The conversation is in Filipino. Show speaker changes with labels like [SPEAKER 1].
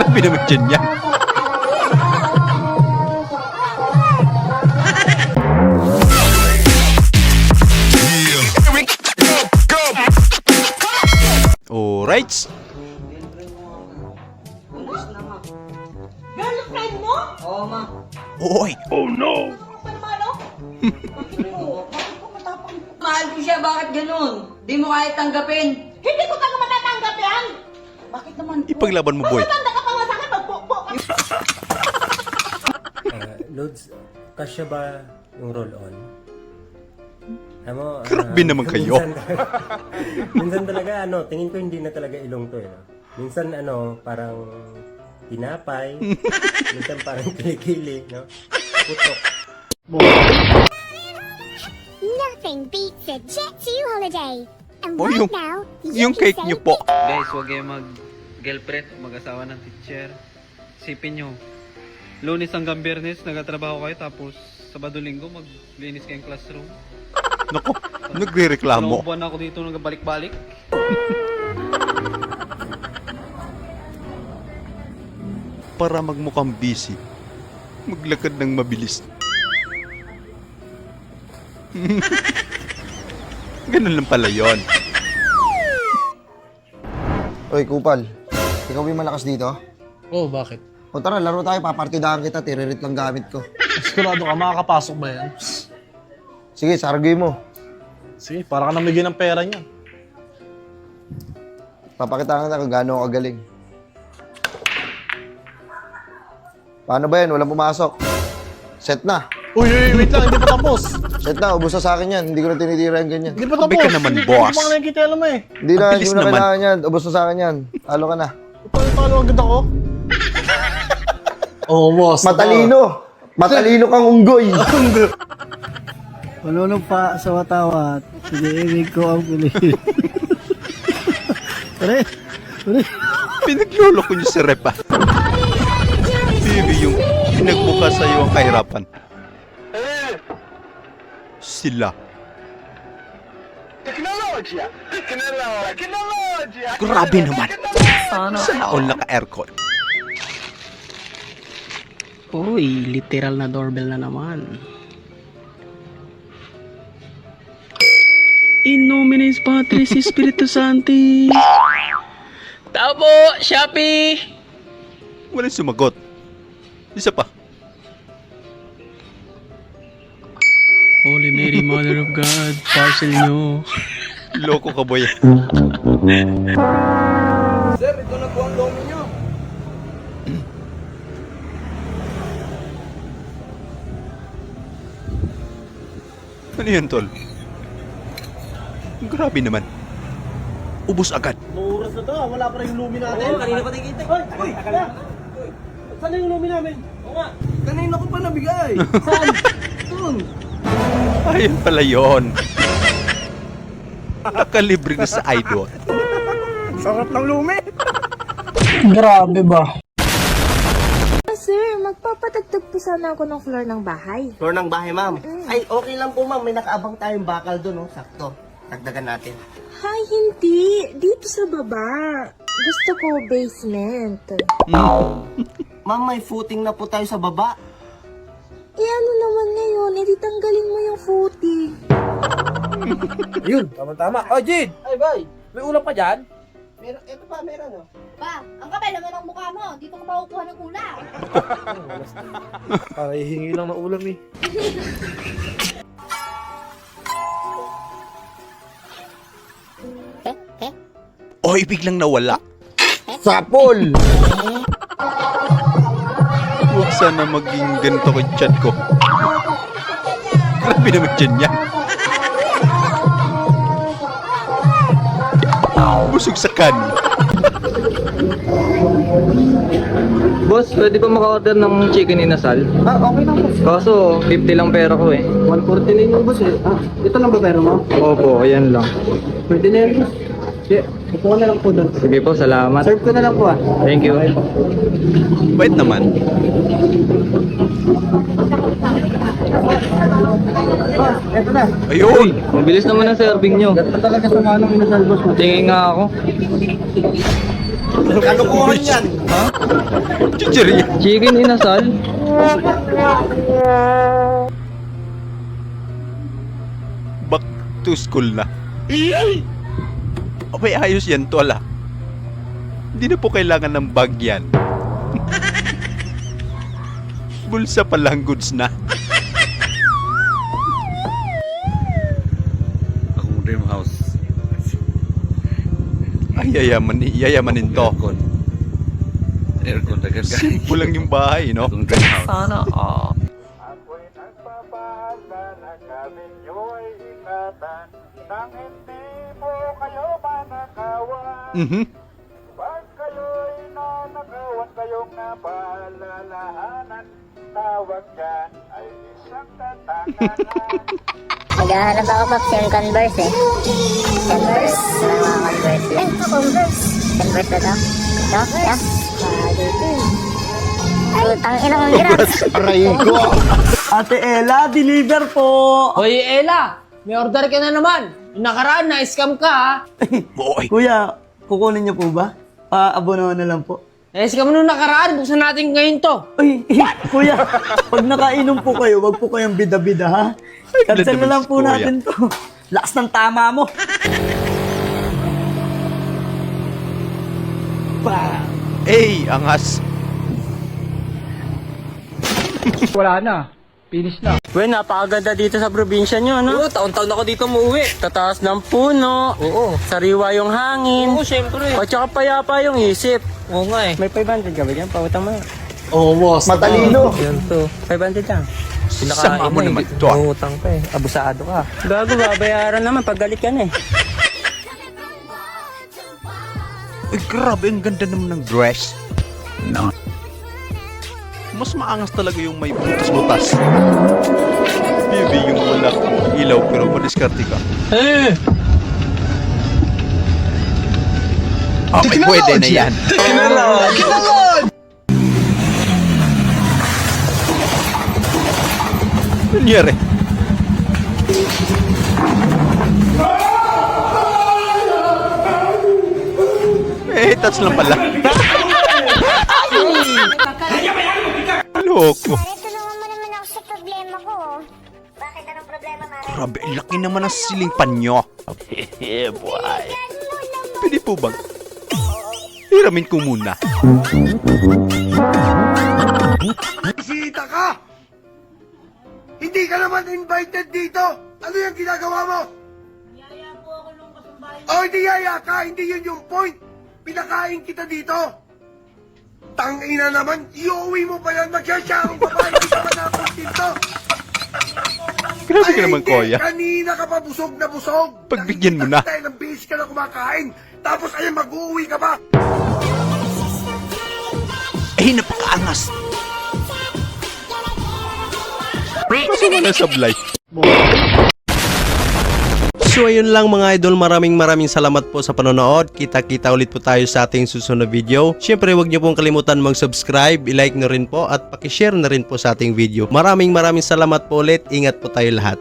[SPEAKER 1] Grabe naman dyan niya. Alright.
[SPEAKER 2] Girlfriend mo?
[SPEAKER 3] Oo, ma.
[SPEAKER 1] Oy. Oh no.
[SPEAKER 2] Ano? Bakit mo? Bakit mo matapang?
[SPEAKER 3] Mahal ko siya, bakit ganun? Di mo kaya tanggapin.
[SPEAKER 2] Hindi ko talaga matatanggap yan! Bakit naman?
[SPEAKER 1] Ipaglaban mo, boy.
[SPEAKER 2] Matanda ka pa nga sa akin, magpukpo ka.
[SPEAKER 4] Loads, kasya ba yung roll-on? Alam mo,
[SPEAKER 1] Grabe naman kayo.
[SPEAKER 4] minsan talaga, tingin ko hindi na talaga ilong to, no? Minsan, parang tinapay, minsan parang kilikili, no? Putok.
[SPEAKER 5] Nothing beats a Jet 2 holiday. And
[SPEAKER 1] Oh,
[SPEAKER 5] right
[SPEAKER 1] yung-
[SPEAKER 5] now,
[SPEAKER 1] Yung
[SPEAKER 5] you can
[SPEAKER 1] cake
[SPEAKER 5] say
[SPEAKER 1] niyo po.
[SPEAKER 6] Guys, huwag kayo mag-girlfriend, mag-asawa ng teacher. Sipin nyo, Lunes hanggang Biyernes, nagatrabaho kayo, tapos Sabado-Linggo, maglinis kayong classroom.
[SPEAKER 1] Nako, nagre-reklamo.
[SPEAKER 6] Dalawang buwan ako dito nagbalik-balik.
[SPEAKER 1] Para magmukhang busy, maglakad ng mabilis. Ganun lang pala yon.
[SPEAKER 7] Oy, Kupal. Ikaw ba yung malakas dito?
[SPEAKER 8] Oh, bakit?
[SPEAKER 7] O tara, laro tayo. Papartidahan kita. Tiririt lang gamit ko.
[SPEAKER 8] Sigurado ka, makakapasok ba yan?
[SPEAKER 7] Sige, sargoy mo.
[SPEAKER 8] Sige, para ka namigay ng pera niya.
[SPEAKER 7] Papakita ka na kung gaano ako kagaling. Paano ba yan? Walang pumasok. Set na.
[SPEAKER 8] Uy, wait lang, hindi pa tapos.
[SPEAKER 7] Set na. Ubus na sa akin yan. Hindi ko na tinitira yung ganyan.
[SPEAKER 8] Hindi pa tapos.
[SPEAKER 1] Sabi ka naman,
[SPEAKER 8] Hindi
[SPEAKER 1] boss.
[SPEAKER 8] Hindi pa nakikita alam eh.
[SPEAKER 7] Hindi na.
[SPEAKER 1] Ang
[SPEAKER 7] Hindi
[SPEAKER 1] bilis
[SPEAKER 7] mo na
[SPEAKER 1] naman.
[SPEAKER 7] kailangan yan. Ubus na sa akin yan. Talo ka na.
[SPEAKER 8] Paano agad ako? Oo, boss.
[SPEAKER 7] Matalino. Matalino kang unggoy.
[SPEAKER 9] Manunong pa sa watawat, piniibig ko ang Pilipinas. Pare,
[SPEAKER 1] Pinagluloko niyo si Repa. Baby, yung pinagbuka sa'yo ang kahirapan. Sila. Grabe naman. Sana all naka-aircon.
[SPEAKER 10] Uy, literal na doorbell na naman. In nomine Patris Spiritus Sancti. Tao po, Shopee!
[SPEAKER 1] Walang sumagot. Isa pa.
[SPEAKER 10] Holy Mary, Mother of God, parcel nyo.
[SPEAKER 1] Loko ka, boy.
[SPEAKER 3] Sir, ito na po ang lomi nyo.
[SPEAKER 1] Ano yun, tol? Grabe naman. Ubus agad.
[SPEAKER 9] oras na to, wala pa rin yung lumi natin.
[SPEAKER 3] Oo, kanina pa nakikita.
[SPEAKER 9] Uy, saan na yung lumi namin? Oo nga.
[SPEAKER 3] Kanina ko pa nabigay.
[SPEAKER 9] Saan? Doon.
[SPEAKER 1] Ayun pala yun. Nakalibre na sa idol.
[SPEAKER 9] Sarap ng lumi.
[SPEAKER 8] Grabe ba?
[SPEAKER 2] Sir, magpapatagtag po sana ako ng floor ng bahay.
[SPEAKER 9] Floor ng bahay, ma'am. Ay, okay lang po, ma'am. May nakaabang tayong bakal doon, oh. Sakto. Dagdagan natin.
[SPEAKER 2] Ay, hindi. Dito sa baba. Gusto ko basement.
[SPEAKER 9] Ma'am, may footing na po tayo sa baba.
[SPEAKER 2] Eh, ano naman ngayon? Eh, di tanggalin mo yung footing.
[SPEAKER 9] Ayun, tama-tama. Oh, Jade! Ay, bay! May ulam pa dyan?
[SPEAKER 3] Meron, ito pa, meron oh.
[SPEAKER 5] Pa, ang kapal naman ang mukha mo. Dito ka pa kukuha ng ulam.
[SPEAKER 9] Para hihingi lang ng ulam eh.
[SPEAKER 1] Oy, biglang nawala.
[SPEAKER 7] Sapol!
[SPEAKER 1] Huwag sana maging ganito ko chat ko. Grabe naman dyan niya. Busog sa kanin.
[SPEAKER 6] Boss, pwede ba maka-order ng chicken inasal?
[SPEAKER 9] Ah, okay lang po.
[SPEAKER 6] Kaso, 50 lang pera ko eh.
[SPEAKER 9] 149 yung boss eh. Ah, ito lang ba pera mo?
[SPEAKER 6] Opo, ayan lang.
[SPEAKER 9] Pwede na yan, boss. Yeah, upo na lang po doon.
[SPEAKER 6] Sige po, salamat.
[SPEAKER 9] Serve ko na lang po ah.
[SPEAKER 6] Thank you.
[SPEAKER 1] Bait naman.
[SPEAKER 9] Boss, eto na.
[SPEAKER 1] Ayun!
[SPEAKER 6] Mabilis naman ang serving nyo.
[SPEAKER 9] Ito talaga sa manong inasal, boss.
[SPEAKER 6] Tingin nga ako.
[SPEAKER 9] Kalukuhan yan.
[SPEAKER 1] Chicheria.
[SPEAKER 6] Chicken inasal?
[SPEAKER 1] Back to school na. Abay, ayos yan, tol ah. Hindi na po kailangan ng bag yan. Bulsa pa lang goods na.
[SPEAKER 11] Akong dream house.
[SPEAKER 1] Ay, yayamanin to.
[SPEAKER 11] Aircon dagan ka.
[SPEAKER 1] Simple lang yung bahay, no?
[SPEAKER 11] Akong dream house.
[SPEAKER 6] Sana all.
[SPEAKER 1] Mhm.
[SPEAKER 5] Naghahanap ako, Paps, yung Converse eh. Converse? Wala mga Converse yan. Converse. Converse na to? No? Yeah? Putang ina kong grabs.
[SPEAKER 7] Aray ko.
[SPEAKER 3] Ate Ella, deliver po!
[SPEAKER 8] Hoy, Ella! May order ka na naman. Yung nakaraan, na-scam ka ha.
[SPEAKER 1] Boy.
[SPEAKER 3] Kuya, kukunin niyo po ba? Abono na lang po.
[SPEAKER 8] Na-scam nung nakaraan, buksan natin ngayon to.
[SPEAKER 3] Uy, kuya, pag nakainom po kayo, wag po kayong bida-bida ha. Cancel na lang po
[SPEAKER 1] Kuya.
[SPEAKER 3] natin to. Lakas ng tama mo. Pa.
[SPEAKER 1] Angas.
[SPEAKER 4] Well, napakaganda dito sa probinsya nyo, no?
[SPEAKER 8] Oo, taon-taon ako dito umuwi.
[SPEAKER 4] Tataas ng puno.
[SPEAKER 8] Oo.
[SPEAKER 4] Sariwa yung hangin.
[SPEAKER 8] Oo, syempre.
[SPEAKER 4] O tsaka payapa yung isip.
[SPEAKER 8] Oo nga eh.
[SPEAKER 4] May 500 ka ba dyan? Pautang mo.
[SPEAKER 8] Oo, boss.
[SPEAKER 7] Matalino.
[SPEAKER 4] Yan to. 500 lang.
[SPEAKER 1] Sama mo naman ito ah.
[SPEAKER 8] Utang pa eh. Abusado ka.
[SPEAKER 4] Gago, babayaran naman pag galit ka na eh.
[SPEAKER 1] Uy, grabe, ang ganda naman ng dress. No. Mas maangas talaga yung may butas-butas. Baby, yung wala ilaw pero madiskarte ka. Okay, pwede na yan. Nangyari. Touch lang pala. Loko.
[SPEAKER 5] Pare, tulungan mo naman ako sa problema ko. Bakit? Anong problema, Mare?
[SPEAKER 1] Grabe, ang laki naman ng siling panyo. Boy. Pwede po bang? Hiramin ko muna.
[SPEAKER 3] Bisita ka! Hindi ka naman invited dito! Ano yung ginagawa mo? Yaya po ako nung kasambahay. Oh, hindi yaya ka! Hindi yun yung point! Pinakain kita dito! Tangina naman! Iuwi mo pa yan! Magsasyarong babae! Hindi ka manapos dito!
[SPEAKER 1] Grabe ka naman, Koya.
[SPEAKER 3] Kanina ka pa busog na busog!
[SPEAKER 1] Pagbigyan mo na.
[SPEAKER 3] Dahil ng bihis ka na kumakain! Tapos ayun, mag-uwi ka pa!
[SPEAKER 1] Napakaangas. Kaso mo na sablay.
[SPEAKER 12] So ayun lang mga idol, maraming salamat po sa panonood. Kita-kita ulit po tayo sa ating susunod na video. Syempre huwag niyo pong kalimutan mag-subscribe, i-like na rin po at paki-share na rin po sa ating video. Maraming salamat po ulit. Ingat po tayo lahat.